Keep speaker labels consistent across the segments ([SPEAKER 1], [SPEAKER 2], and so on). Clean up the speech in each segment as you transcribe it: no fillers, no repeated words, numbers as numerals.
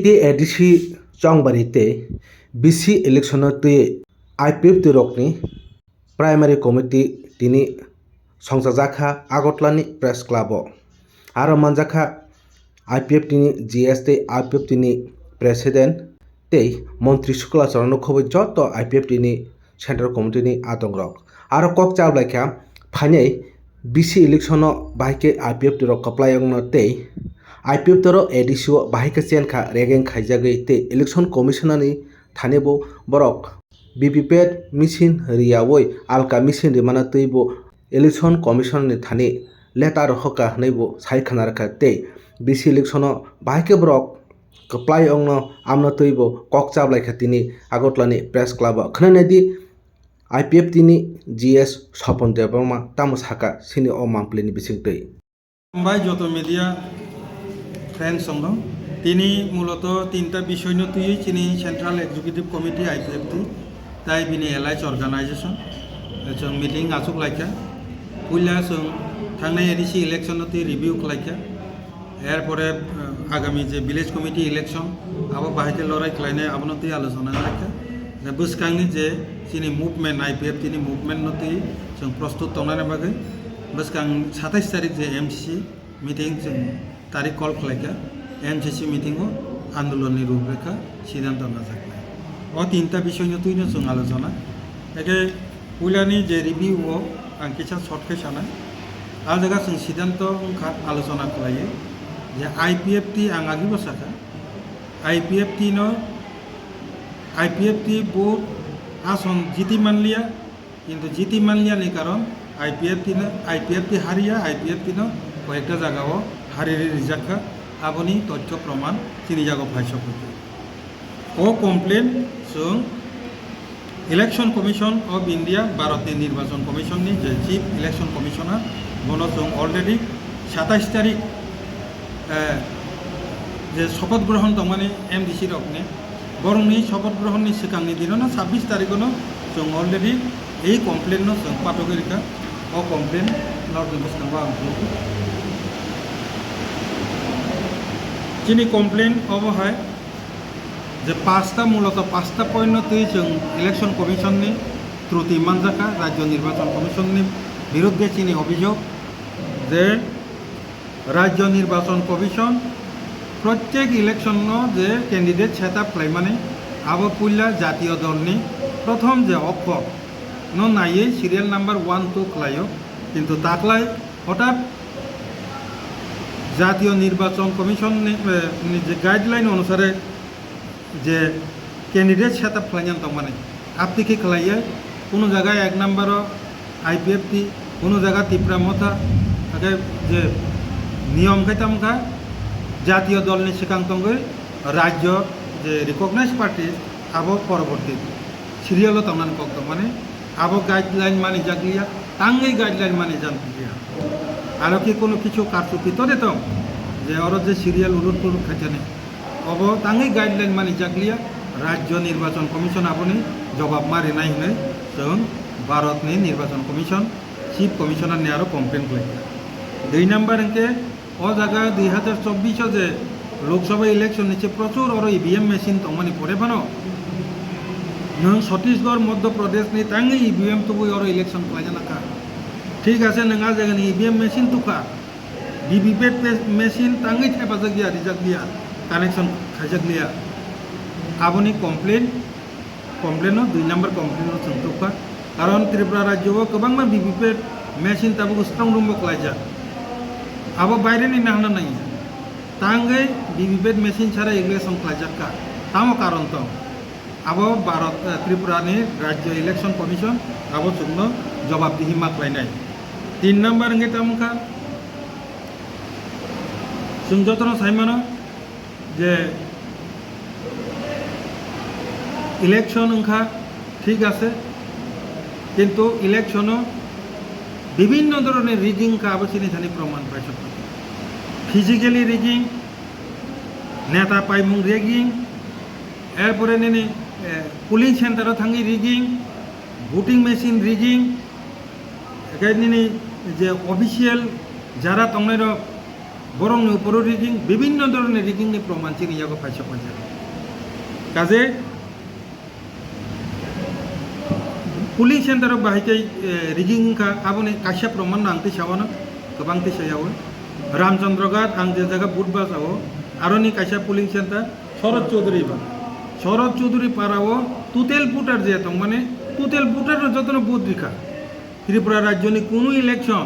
[SPEAKER 1] টি ADC চংবারিতে বিসি election IPF রকনি প্রাইমারি কমিটি তিনি সংসাজাখা আগরতলানি প্রেস ক্লাব আর মানজাখা IPF তিনি GS IPF তিনি প্রেসিডেন্ট তেই মন্ত্রী শুক্লাচরণ খবর যত IPF তিনি সেন্ট্রাল কমিটিনি আতঙ্ক আর কক চাবলাইখা ফাইনাই বিসি ইলেকশন বাহিকে IPF রক কপ্লায়ং তেই IPF তর এডিসিও বাহিকে চেনখা রেগেং খাইজাগৈ তে ইলেকশন কমিশনারনি থানেবো বরক বিপিপ্যাট মিছিন রিয়াওই আলকা মিছিন রিমানা তৈবো ইলেকশন কমিশনারনি থানে লেটার হকা হনৈবো সাইখানারখা তে বিসি ইলেকশন বাহিকে বরক কপ্লায়ং আমনা তৈবো কক চাবলাইখা তিনি আগরতলানি প্রেস ক্লাব খনাইনাদি IPF তিনি GS স্বপন দেববর্মা তামস হাকা সিনি ও মামপ্লিনি বিসিংতৈ
[SPEAKER 2] যত মিডিয়া ফ্রেন্ডস দं তিনি মূলত তিনটা বিষয় তুই চিনি সেন্ট্রাল এক্সিকিউটিভ কমিটি IPF তাই বিনি এলাইস অর্গানাইজেশন जों মিটিং आसुक लाइका पुला जों थांनाय एडिसि इलेक्शन तुई रिव्यू खालायका एरपरे आगामी जे विलेज कमिटी इलेक्शन आबो बाहायते लड़ाई खालायनाय आबो तुई आलोचना लाइका बसकांनि जे चिनि मुभमेंट IPF तिनि मुभमेंट तुई जों प्रस्तुत तंनानै बागै बसकां 27 तारिख जे MCC मिटिं जों तारीख कल खालायका MCC मिटिंग आंदोलन रूपरेखा सिद्धांत नाजाखलाय तीनटा विषय तुई जों आलोचना एके पुलानि जे रिव्यू आं किसा सर्टके सानाय आ जायगा जों सिद्धांत आलोचना खालायो जे IPF टी आं आगि बसाखा IPF टी बहुत आसन जिति मानलिया किन्तु जिति मानलिया नि कारण IPF टी हारिया IPF टी कयेकटा जायगाव हारिरि रिजाखा आबनि तथ्य प्रमाण चिनि जायगाव भाष्य ओ कमप्लेन जों इलेक्शन कमिशन अफ इंडिया भारतनि निर्वाचन कमिशन नि जे चीफ इलेक्शन कमिशनार बनो जों अलरेडी 27 तारिख जे शपथ ग्रहण दं माने MDC रकनि बरंनि शपथ ग्रहणनि सिगांनि दिनावनो 26 तारिखनो जों अलरेडी এই कमप्लेन जों पाठकरिका ओ कमप्लेन नर्थ बेंगल आं चिनि कमप्लेन अबहाय जे मूलत पाँचटा पॉइंट तुई जों इलेक्शन कमिशन त्रुटि मानजाखा राज्य निर्वाचन कमिशन विरुद्धे चिनि अभियोग जे राज्य निर्वाचन कमिशन प्रत्येक इलेक्शन जे कैंडिडेट सेटअप खालामनानै आबो पुला जातीय दलनि प्रथम जे अक्षर न नायै सिरियल नम्बर 1 2 खालायो किन्तु दाख्लाय हठाৎ जातीय निर्वाचन कमिशन जे गाइडलाइन अनुसारे जे कैंडिडेट सेटअप खालायनानै दं माने आपतिखि खालायो कोनो जगह 1 नम्बर IPF टी कोनो जगह तिप्रा मथा आगे जे नियम खैतामखा जातीय दलनि सिगां दंगै राज्य जे रिकगनाइज पार्टी आबो परवर्ती सिरियल तंनानै कक दं माने आबो गाइडलाइन मानि जागलिया तांगै गाइडलाइन मानि जानलिया आरो कि कोनो किछु कारचुपि तो देतम जे और जे सिरियल उलट पुलट खायजाने अब तांगै गाइडलाइन मानि जागलिया राज्य निर्वाचन कमिशन आबोनि जवाब मारिनाय होनै जों भारतनि निर्वाचन कमिशन चीफ कमिशनार ने आरो कमप्लेन खालायबाय 2 नम्बर इनके ओ जगह 2024 जे लोकसभा इलेक्शन निचे प्रचुर और EVM मेशिन तंगमानि परे बानो नों छत्तीसगढ़ मध्य प्रदेश नि तांगै EVM तो और इलेक्शन खालायजानाखा ठीक आछे नोंहा जायगानि EVM मेशिन तुखा वीवीपैट मेशिन तांगै हेफाजाब रिजागलिया कानेक्शन खायजागलिया आबोनि कमप्लेन 2 नम्बर कमप्लेन सोंथुखा कारण त्रिपुरा राज्योआव गोबांमा वीवीपैट मेशिन ताबो स्ट्रं रूम खालायजा आबो बायरेनि नांना नाय तांगै वीवीपैट मेशिन छाड़ा इलेक्शन खालायजाखा तामो कारण तो आबो भारत त्रिपुरानि राज्य इलेक्शन कमिशन आबो जोंनो जवाबदिहि माख्लायनाय 3 नम्बर इंगे तामखा जों जतन साइमानो जे इलेक्शन उनखा ठीक आछे किन्तु इलेक्शन विभिन्न धरनेर रिगिंग का आबोचिनि थानि प्रमाण पाइछ फिजिकली रिगिंग नेता पाइमुं रिगिंग एरपरे निनि पुलिंग सेंटर थांगी रिगिंग भोटिंग मेशिन रिगिंग एकाइनि जे अफिशियल जारा तंनाय বরংনি উপরও রিগিং বিভিন্ন ধরনের রিগিংনি প্রমাণ চিনি ইয়াগো পাইছে পাইছে কাজে পুলিং सेन्टाराव बाहायकै रिगिं का आबोनि कासिया प्रमाण नांगति सावानो गोबांति सायावो रामचंद्रघाट आं जे जायगा बुधबार जावो आरोनि कासिया पुलिं सेन्टार शरद चौधुरी पारावो टोटेल भोटार जे दं माने टोटेल भोटार जतन बुथ रिखा त्रिपुरा राज्यनि कुनु इलेक्शन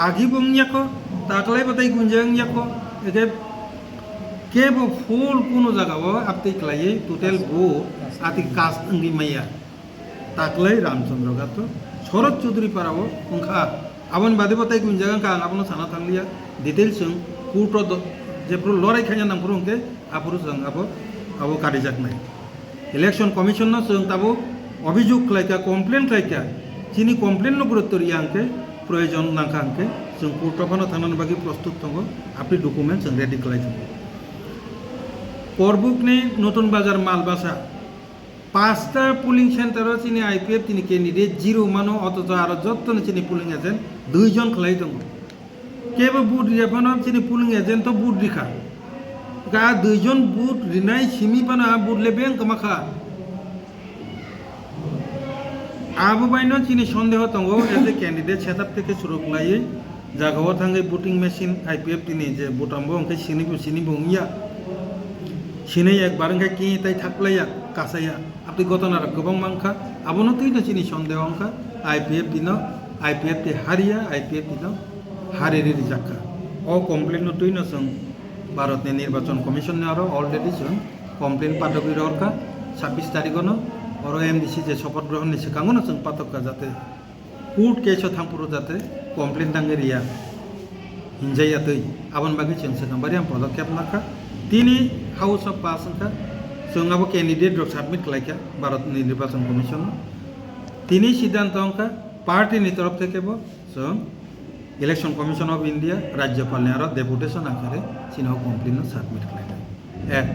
[SPEAKER 2] आगि बंगियाको ताकलाय बाथाय गुंजांगियाको एके केबो फुल कुनु जागावो आपति क्लायै टोटेल बुथ आति कास्ट अंगि माया ताकलाय रामचंद्रघाट शरद चौधुरी पारावो उनखा आबन बादे बाथाय गुंजागां का आबनो साना थांलिया डिटेल्स जों कोर्ट जेफ्रो लराय खाया नांफोर उनके आफोर जों आबो कारिजाकनाय इलेक्शन कमिशन न जों ताबो अभियोग खालायका कमप्लेन खालायका जिनि कमप्लेन न गुरुत्व रिया आंके प्रयोजन नांखा आंके जों कोर्टआवनो थांनानै बागि प्रस्तुत दङ आपनि डकुमेन्ट जों रेडि खालायदों परबुकनि नतुन बाजार मालबासा 5টা পুলিং সেন্টারও চিনি আইপিএফ তিনি ক্যান্ডিডেট জিরো মানো অথচ আরো যতন চিনি পুলিং এজেন্ট 2 জন খেলাই দङ কেবো বুট রিয়াফানো চিনি পুলিং এজেন্ট তো বুট রিখা গা 2 জন বুট রিনাই সিমি পানা বুট লেবেন কমাখা আবু বাইনো চিনি সন্দেহ দङ এজে ক্যান্ডিডেট সেটআপ থেকে শুরু খালাই জাগাও থাঙ্গै বুটিং মেশিন আইপিএফ তিনি যে বুটামবो अंके सिनिबो इया सिनै एक बारंगा कि ताई थाकलाया कासाया आपनि घटनार गोबां मांखा आबोनो तैनो चिनि सन्देह अंखा आईपीएफ दिनो आईपीएफ ति हारिया आईपीएफ दिनो हारिरि रिजाखा ओ कमप्लेन नो तैनो जों भारतनि निर्वाचन कमिशन ने आरो अलरेडी जों कमप्लेन पाठकि रखा 26 तारिखनो और एमडीसी जे शपथ ग्रहण नि सिगाङनो जों पाठकका जाते कोर्ट केसो थांपुरो जाते कमप्लेन दांगेरिया हिंजाया तै आबन बागि जों सिगांबारि आं पदक्षेप लाखा তিনি हाउस अफ पास का जों आबो कैंडिडेट रक सबमिट खालायका भारत निर्वाचन कमिशन তিনি सिद्धांत अंका पार्टी नि तरफ থেকে जों इलेक्शन कमिशन अफ इंडिया राज्यपाल आरो डेपुटेशन आकारे चिनाव कमप्लेन सबमिट खालायबाय एक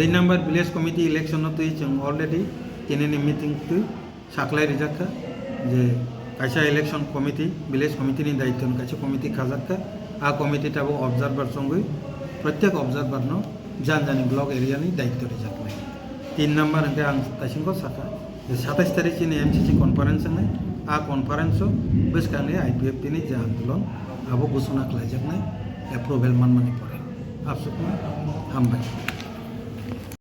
[SPEAKER 2] 2 नम्बर विलेज कमिटी इलेक्शन तुई जों अलरेडी तिनि मीटिंग तुई साखलाय रिजाखा जे कायसा इलेक्शन कमिटी विलेज कमिटी नि दायित्व कायसा कमिटी खाजाखा आ कमिटी ताबो ऑब्जर्वर संगै प्रत्येक ऑब्जर्वर नो जान ब्लॉक एरिया नि दायित्व रिजाखनाय 3 नम्बर अंके आं तासिंको साखा 27 तारिख चिनि एमसीसी कन्फारेंस ने आ कन्फारेंस बेसकांनि आईपीएफ तिनि जे आंदोलन आबो घोषणा खालायजाकनाय एप्रुवेल मानमानि परे आबसुकना हामबाय।